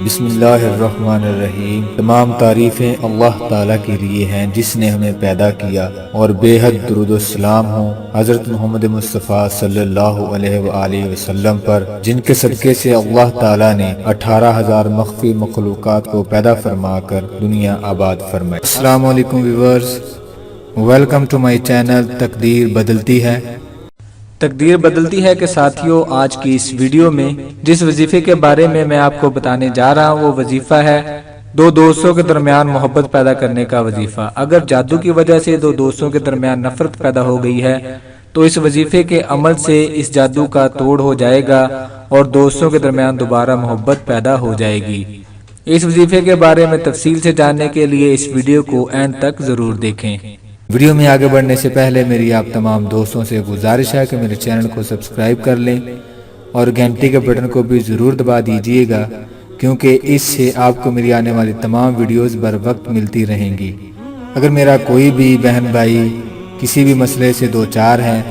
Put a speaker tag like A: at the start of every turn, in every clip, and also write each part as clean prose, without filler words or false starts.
A: بسم اللہ الرحمن الرحیم۔ تمام تعریفیں اللہ تعالیٰ کے لیے ہیں جس نے ہمیں پیدا کیا، اور بے حد درود و سلام ہوں حضرت محمد مصطفیٰ صلی اللہ علیہ وآلہ وسلم پر، جن کے صدقے سے اللہ تعالیٰ نے 18,000 مخفی مخلوقات کو پیدا فرما کر دنیا آباد فرمائی۔ السلام علیکم viewers, welcome to my channel تقدیر بدلتی ہے۔
B: تقدیر بدلتی ہے کہ ساتھیوں، آج کی اس ویڈیو میں جس وظیفے کے بارے میں آپ کو بتانے جا رہا ہوں وہ وظیفہ ہے دو دوستوں کے درمیان محبت پیدا کرنے کا وظیفہ۔ اگر جادو کی وجہ سے دو دوستوں کے درمیان نفرت پیدا ہو گئی ہے تو اس وظیفے کے عمل سے اس جادو کا توڑ ہو جائے گا اور دوستوں کے درمیان دوبارہ محبت پیدا ہو جائے گی۔ اس وظیفے کے بارے میں تفصیل سے جاننے کے لیے اس ویڈیو کو اینڈ تک ضرور دیکھیں۔
A: ویڈیو میں آگے بڑھنے سے پہلے میری آپ تمام دوستوں سے گزارش ہے کہ میرے چینل کو سبسکرائب کر لیں اور گھنٹی کے بٹن کو بھی ضرور دبا دیجئے گا، کیونکہ اس سے آپ کو میری آنے والی تمام ویڈیوز بر وقت ملتی رہیں گی۔ اگر میرا کوئی بھی بہن بھائی کسی بھی مسئلے سے دوچار ہے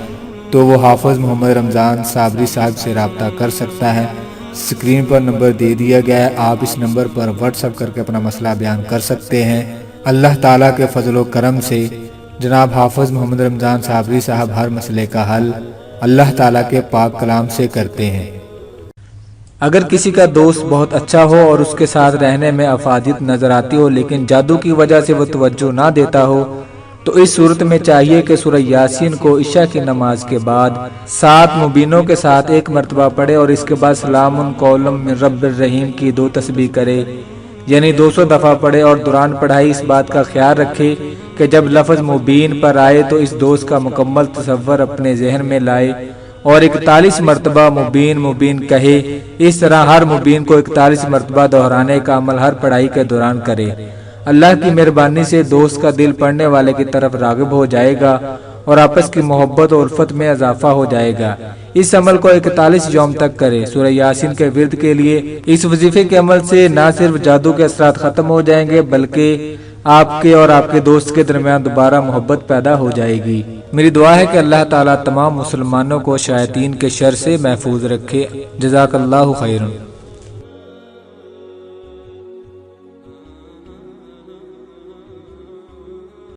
A: تو وہ حافظ محمد رمضان صابری صاحب سے رابطہ کر سکتا ہے۔ اسکرین پر نمبر دے دیا گیا ہے، آپ اس نمبر پر واٹس ایپ کر کے اپنا مسئلہ بیان کر سکتے ہیں۔ اللہ تعالیٰ کے فضل و کرم سے جناب حافظ محمد رمضان صابری صاحب ہر مسئلے کا حل اللہ تعالیٰ کے پاک کلام سے کرتے ہیں۔
B: اگر کسی کا دوست بہت اچھا ہو اور اس کے ساتھ رہنے میں افادیت نظر آتی ہو لیکن جادو کی وجہ سے وہ توجہ نہ دیتا ہو تو اس صورت میں چاہیے کہ سورہ یاسین کو عشاء کی نماز کے بعد 7 مبینوں کے ساتھ 1 مرتبہ پڑھے اور اس کے بعد سلام قول من رب الرحیم کی 2 تسبیح کرے، یعنی 200 دفعہ پڑھے، اور دوران پڑھائی اس بات کا خیال رکھے کہ جب لفظ مبین پر آئے تو اس دوست کا مکمل تصور اپنے ذہن میں لائے اور 41 مرتبہ مبین مبین کہے۔ اس طرح ہر مبین کو 41 مرتبہ دہرانے کا عمل ہر پڑھائی کے دوران کرے۔ اللہ کی مہربانی سے دوست کا دل پڑھنے والے کی طرف راغب ہو جائے گا اور آپس کی محبت اور الفت میں اضافہ ہو جائے گا۔ اس عمل کو 41 یوم تک کرے۔ سورہ یاسین کے ورد کے لیے اس وظیفے کے عمل سے نہ صرف جادو کے اثرات ختم ہو جائیں گے بلکہ آپ کے اور آپ کے دوست کے درمیان دوبارہ محبت پیدا ہو جائے گی۔ میری دعا ہے کہ اللہ تعالیٰ تمام مسلمانوں کو شیاطین کے شر سے محفوظ رکھے۔ جزاک اللہ خیرا۔